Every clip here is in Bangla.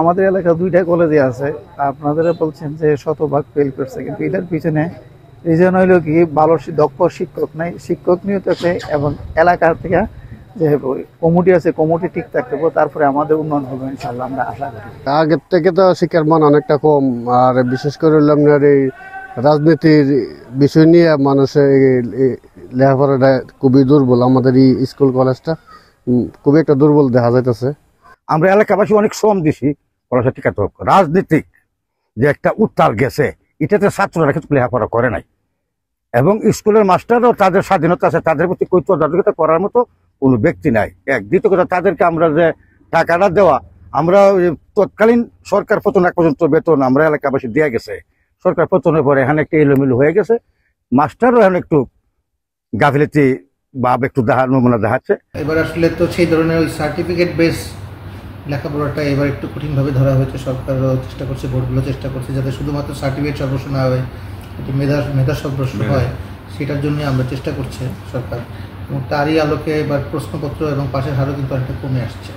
আমাদের এলাকা দুইটা কলেজে আছে, আপনারা বলছেন যে শতভাগ ফেল করছে, কিন্তু এটার পিছনে রিজন হইল কি ভালো দক্ষ শিক্ষক নাই, শিক্ষক নিয়ত আছে এবং এলাকার থেকে যে কমিটি আছে কমিটি ঠিক থাকতে হবে, তারপরে আমাদের উন্নয়ন হবে ইনশাল্লাহ আমরা আশা করি। আগের থেকে তো শিক্ষার মান অনেকটা কম, আর বিশেষ করে আপনার এই রাজনীতির বিষয় নিয়ে মানুষের লেখাপড়াটা খুবই দুর্বল। আমাদের এই স্কুল কলেজটা খুবই একটা দুর্বল দেখা যাইতেছে। আমরা এলাকাবাসী অনেক শ্রম দিছি পড়াশোনা টিকাতে হোক, রাজনীতিক যে একটা উত্তাল গেছে এটাতে ছাত্ররা কিন্তু লেখাপড়া করে নাই, এবং স্কুলের মাস্টারও তাদের স্বাধীনতা আছে, তাদের প্রতি কৈতদারতা করার মতো কোনো ব্যক্তি নাই। এক দ্বিতীয় কথা, তাদেরকে আমরা যে টাকাটা দেওয়া, আমরা তৎকালীন সরকার পতন এক পর্যন্ত বেতন আমরা এলাকাবাসী দেওয়া গেছে, সরকার পতনের পরে এখানে একটা এলোমেলো হয়ে গেছে, মাস্টারও এখন একটু গাফিলতি বা একটু নমুনা দেখাচ্ছে। এবার আসলে তো সেই ধরনের ওই সার্টিফিকেট বেস লেখাপড়াটা এবার একটু কঠিনভাবে ধরা হয়েছে। সরকারও চেষ্টা করছে, বোর্ডগুলো চেষ্টা করছে যাতে শুধুমাত্র সার্টিফিকেট সর্বস্ব না হয়, একটু মেধা সর্বস্ব হয়, সেটার জন্য আমরা চেষ্টা করছি সরকার। এবং তারই আলোকে এবার প্রশ্নপত্র এবং পাশের হারও কিন্তু অনেকটা কমে আসছে।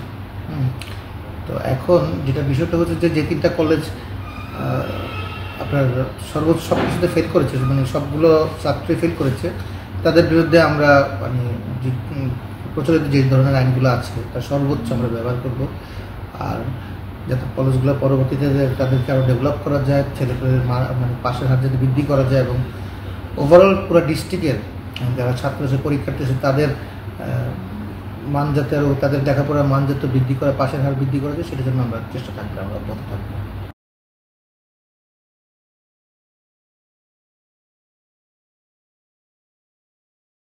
তো এখন যেটা বিষয়টা হচ্ছে যে তিনটা কলেজ আপনার সব কিছুতে ফেল করেছে, মানে সবগুলো ছাত্রই ফেল করেছে, তাদের বিরুদ্ধে আমরা মানে প্রচলিত যে ধরনের আইনগুলো আছে তার সর্বোচ্চ আমরা ব্যবহার করব, আর যাতে কলেজগুলো পরবর্তীতে তাদেরকে আরও ডেভেলপ করা যায়, ছেলেপেলের মানে পাশের হার যাতে বৃদ্ধি করা যায়, এবং ওভারঅল পুরো ডিস্ট্রিক্টের যারা ছাত্র আছে পরীক্ষার্থী আছে তাদের মান যাতে আরও, তাদের লেখাপড়ার মান যাতে বৃদ্ধি করা, পাশের হার বৃদ্ধি করা যায়, সেটার জন্য আমরা চেষ্টা থাকবো, আমরা অব্যাহত থাকবো।